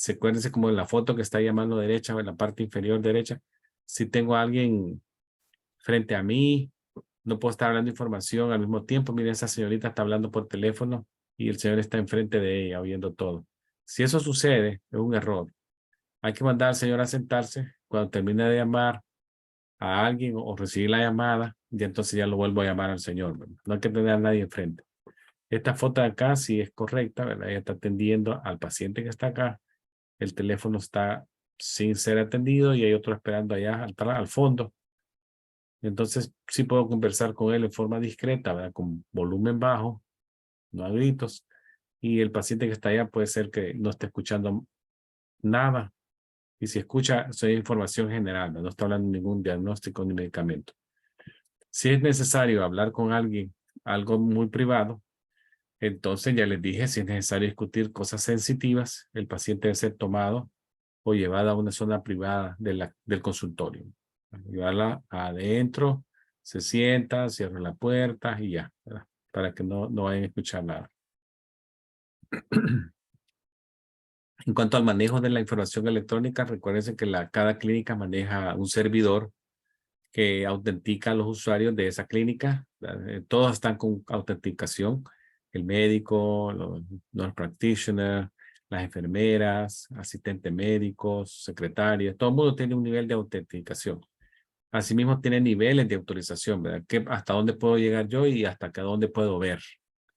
acuérdense como en la foto que está ahí a mano derecha o en la parte inferior derecha, si tengo a alguien frente a mí, no puedo estar hablando información al mismo tiempo. Miren, esa señorita está hablando por teléfono y el señor está enfrente de ella oyendo todo. Si eso sucede, es un error. Hay que mandar al señor a sentarse. Cuando termine de llamar a alguien o recibir la llamada, y entonces ya lo vuelvo a llamar al señor, ¿verdad? No hay que tener a nadie enfrente. Esta foto de acá sí es correcta, ¿verdad? Ella está atendiendo al paciente que está acá. El teléfono está sin ser atendido y hay otro esperando allá al fondo. Entonces sí puedo conversar con él en forma discreta, ¿verdad? Con volumen bajo, no a gritos. Y el paciente que está allá puede ser que no esté escuchando nada. Y si escucha, soy información general, no está hablando de ningún diagnóstico ni medicamento. Si es necesario hablar con alguien, algo muy privado, entonces ya les dije, si es necesario discutir cosas sensitivas, el paciente debe ser tomado o llevado a una zona privada del consultorio. Llevarla adentro, se sienta, cierra la puerta y ya, ¿verdad? Para que no vayan a escuchar nada. En cuanto al manejo de la información electrónica, recuérdense que cada clínica maneja un servidor que autentica a los usuarios de esa clínica. Todos están con autenticación. El médico, los practitioners, las enfermeras, asistentes médicos, secretarias, todo el mundo tiene un nivel de autenticación. Asimismo, tiene niveles de autorización, ¿verdad? Hasta dónde puedo llegar yo y hasta dónde puedo ver.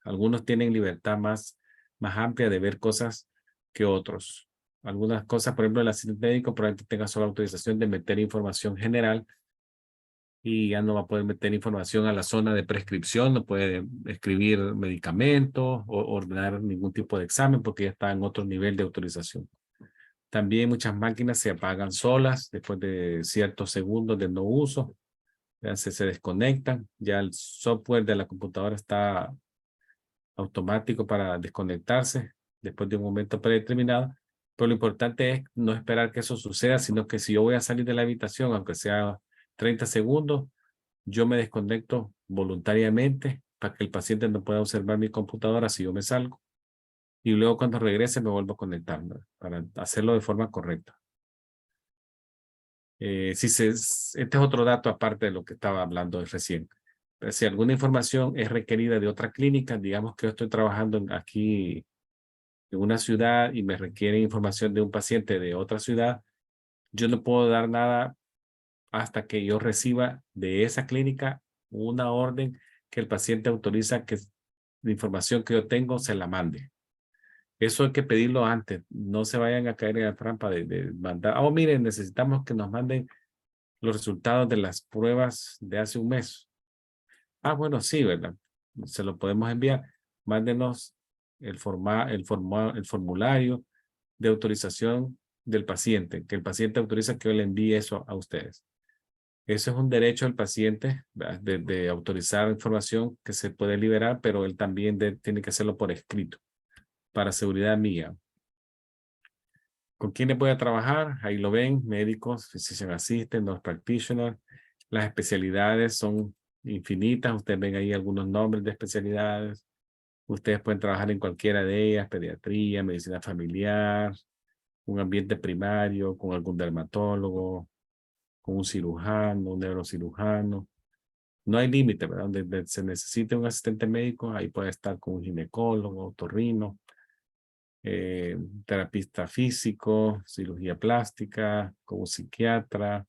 Algunos tienen libertad más amplia de ver cosas que otros. Algunas cosas, por ejemplo, el asistente médico probablemente tenga solo autorización de meter información general y ya no va a poder meter información a la zona de prescripción, no puede escribir medicamentos o ordenar ningún tipo de examen porque ya está en otro nivel de autorización. También muchas máquinas se apagan solas después de ciertos segundos de no uso. Ya se desconectan. Ya el software de la computadora está automático para desconectarse después de un momento predeterminado. Pero lo importante es no esperar que eso suceda, sino que si yo voy a salir de la habitación, aunque sea 30 segundos, yo me desconecto voluntariamente para que el paciente no pueda observar mi computadora si yo me salgo. Y luego cuando regrese me vuelvo a conectar, ¿no? Para hacerlo de forma correcta. Este es otro dato aparte de lo que estaba hablando recién. Pero si alguna información es requerida de otra clínica, digamos que yo estoy trabajando aquí en una ciudad y me requiere información de un paciente de otra ciudad, yo no puedo dar nada hasta que yo reciba de esa clínica una orden que el paciente autoriza que la información que yo tengo se la mande. Eso hay que pedirlo antes. No se vayan a caer en la trampa de mandar. Oh, miren, necesitamos que nos manden los resultados de las pruebas de hace un mes. Ah, bueno, sí, ¿verdad? Se lo podemos enviar. Mándenos el formulario de autorización del paciente, que el paciente autoriza que yo le envíe eso a ustedes. Eso es un derecho del paciente de autorizar información que se puede liberar, pero él también tiene que hacerlo por escrito, para seguridad mía. ¿Con quiénes voy a trabajar? Ahí lo ven, médicos, physician assistant, nurse practitioner. Las especialidades son infinitas. Ustedes ven ahí algunos nombres de especialidades. Ustedes pueden trabajar en cualquiera de ellas, pediatría, medicina familiar, un ambiente primario, con algún dermatólogo, con un cirujano, un neurocirujano. No hay límite, ¿verdad? Donde se necesite un asistente médico, ahí puede estar con un ginecólogo, otorrino, terapista físico, cirugía plástica, como psiquiatra.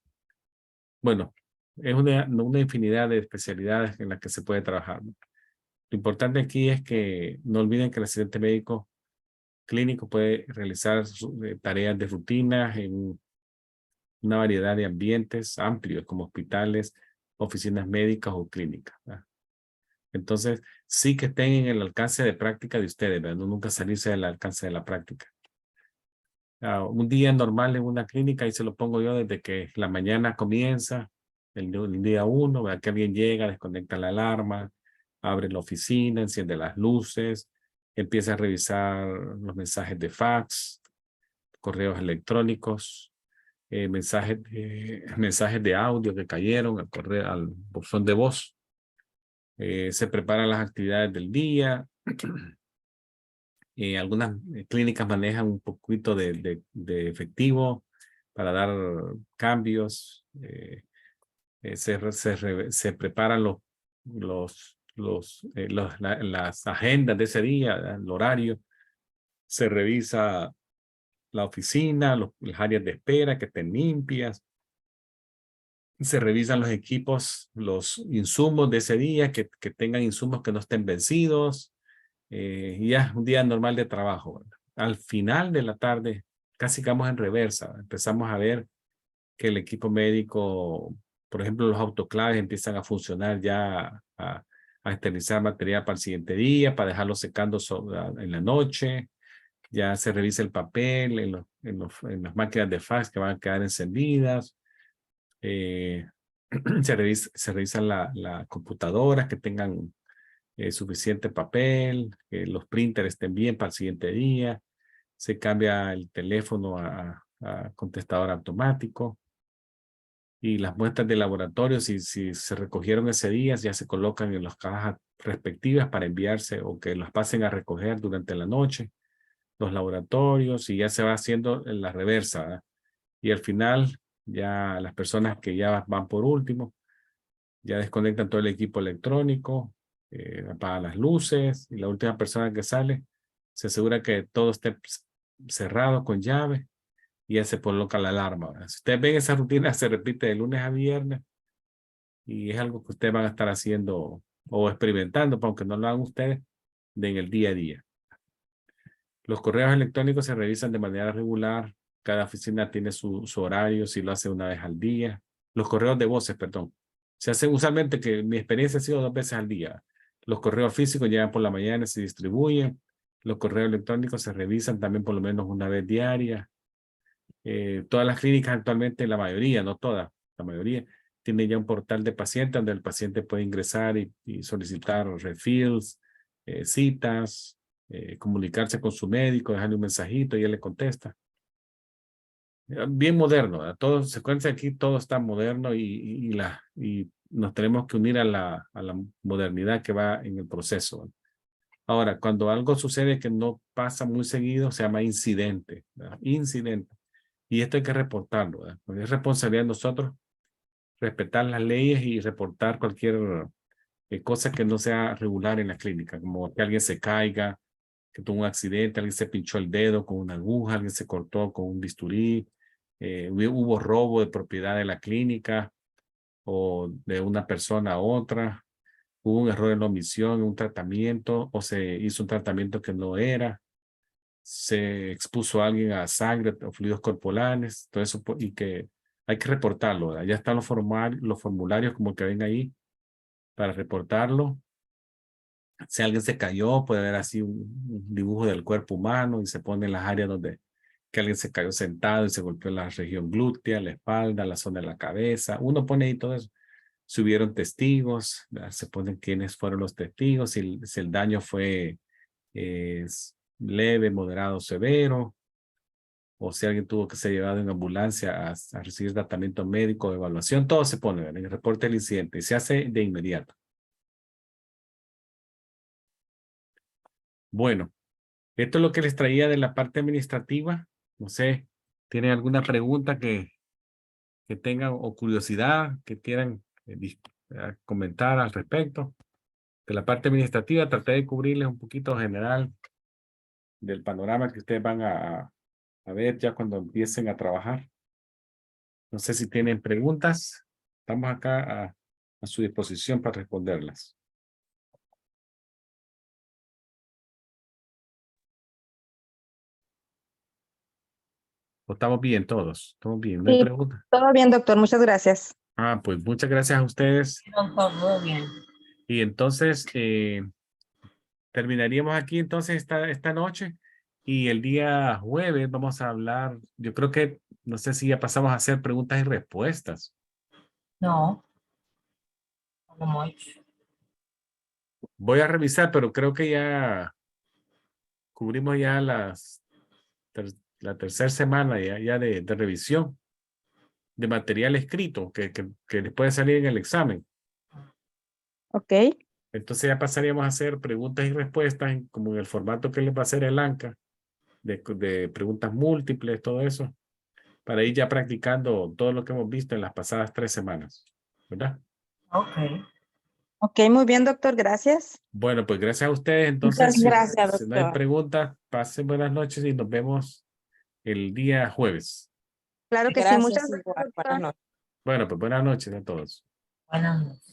Bueno, es una infinidad de especialidades en las que se puede trabajar, ¿no? Lo importante aquí es que no olviden que el asistente médico clínico puede realizar tareas de rutina en una variedad de ambientes amplios como hospitales, oficinas médicas o clínicas, ¿verdad? Entonces, sí que estén en el alcance de práctica de ustedes, ¿verdad? No nunca salirse del alcance de la práctica. Un día normal en una clínica, y se lo pongo yo desde que la mañana comienza, el día 1, ¿verdad? Que alguien llega, desconecta la alarma, abre la oficina, enciende las luces, empieza a revisar los mensajes de fax, correos electrónicos, mensajes de audio que cayeron al correo, al buzón de voz. Se preparan las actividades del día. Algunas clínicas manejan un poquito de efectivo para dar cambios. Se preparan las agendas de ese día, el horario. Se revisa la oficina, las áreas de espera que estén limpias. Se revisan los equipos, los insumos de ese día, que tengan insumos que no estén vencidos. Y ya un día normal de trabajo, ¿verdad? Al final de la tarde, casi que vamos en reversa. Empezamos a ver que el equipo médico, por ejemplo, los autoclaves empiezan a funcionar ya, a esterilizar material para el siguiente día, para dejarlo secando en la noche. Ya se revisa el papel en las máquinas de fax que van a quedar encendidas. Se revisan las computadoras que tengan suficiente papel, que los printers estén bien para el siguiente día. Se cambia el teléfono a contestador automático. Y las muestras de laboratorio, si se recogieron ese día, ya se colocan en las cajas respectivas para enviarse o que las pasen a recoger durante la noche. Los laboratorios, y ya se va haciendo en la reversa, ¿verdad? Y al final, ya las personas que ya van por último, ya desconectan todo el equipo electrónico, apagan las luces, y la última persona que sale se asegura que todo esté cerrado con llave y ya se coloca la alarma, ¿verdad? Si ustedes ven esa rutina, se repite de lunes a viernes y es algo que ustedes van a estar haciendo o experimentando, aunque no lo hagan ustedes, en el día a día. Los correos electrónicos se revisan de manera regular. Cada oficina tiene su horario, si lo hace una vez al día. Los correos de voces, perdón. Se hacen usualmente, que mi experiencia ha sido 2 veces al día. Los correos físicos llegan por la mañana y se distribuyen. Los correos electrónicos se revisan también por lo menos una vez diaria. Todas las clínicas actualmente, la mayoría, no todas, la mayoría, tienen ya un portal de paciente donde el paciente puede ingresar y solicitar refills, citas, comunicarse con su médico, dejarle un mensajito y él le contesta. Bien moderno, ¿verdad? Todo, se cuenta aquí, todo está moderno y nos tenemos que unir a la modernidad que va en el proceso, ¿verdad? Ahora, cuando algo sucede que no pasa muy seguido, se llama incidente, ¿verdad? Incidente. Y esto hay que reportarlo, ¿verdad? Porque es responsabilidad de nosotros respetar las leyes y reportar cualquier cosa que no sea regular en la clínica, como que alguien se caiga, que tuvo un accidente, alguien se pinchó el dedo con una aguja, alguien se cortó con un bisturí, hubo robo de propiedad de la clínica o de una persona a otra, hubo un error en la omisión, un tratamiento o se hizo un tratamiento que no era, se expuso a alguien a sangre o fluidos corporales, todo eso, y que hay que reportarlo, ¿verdad? Ya están los formularios como que ven ahí para reportarlo. Si alguien se cayó, puede haber así un dibujo del cuerpo humano y se pone en las áreas donde que alguien se cayó sentado y se golpeó la región glútea, la espalda, la zona de la cabeza. Uno pone ahí todo eso. Si hubieron testigos, ¿verdad? Se ponen quiénes fueron los testigos, si el daño fue leve, moderado, severo, o si alguien tuvo que ser llevado en ambulancia a recibir tratamiento médico, evaluación, todo se pone en el reporte del incidente y se hace de inmediato. Bueno, esto es lo que les traía de la parte administrativa. No sé, ¿tienen alguna pregunta que tengan o curiosidad que quieran comentar al respecto? De la parte administrativa, traté de cubrirles un poquito general del panorama que ustedes van a ver ya cuando empiecen a trabajar. No sé si tienen preguntas. Estamos acá a su disposición para responderlas. ¿O estamos bien todos? ¿Estamos bien? ¿No hay Sí, preguntas? todo bien, doctor. Muchas gracias. Ah, pues muchas gracias a ustedes. Todo bien. Y entonces terminaríamos aquí entonces esta noche y el día jueves vamos a hablar, yo creo que, no sé si ya pasamos a hacer preguntas y respuestas. No, como Voy a revisar, pero creo que ya cubrimos ya la tercera semana ya de revisión de material escrito que les puede salir en el examen. Ok, Entonces ya pasaríamos a hacer preguntas y respuestas como en el formato que les va a hacer el ANCA, de preguntas múltiples, todo eso, para ir ya practicando todo lo que hemos visto en las pasadas 3 semanas, ¿verdad? ok. Ok, muy bien, doctor. Gracias. Bueno, pues gracias a ustedes. Entonces, Muchas gracias, si no hay doctor. preguntas, pasen buenas noches y nos vemos el día jueves. Claro que sí. Gracias, Muchas igual. gracias, Buenas doctor. noches. Bueno, pues buenas noches a todos. Buenas noches.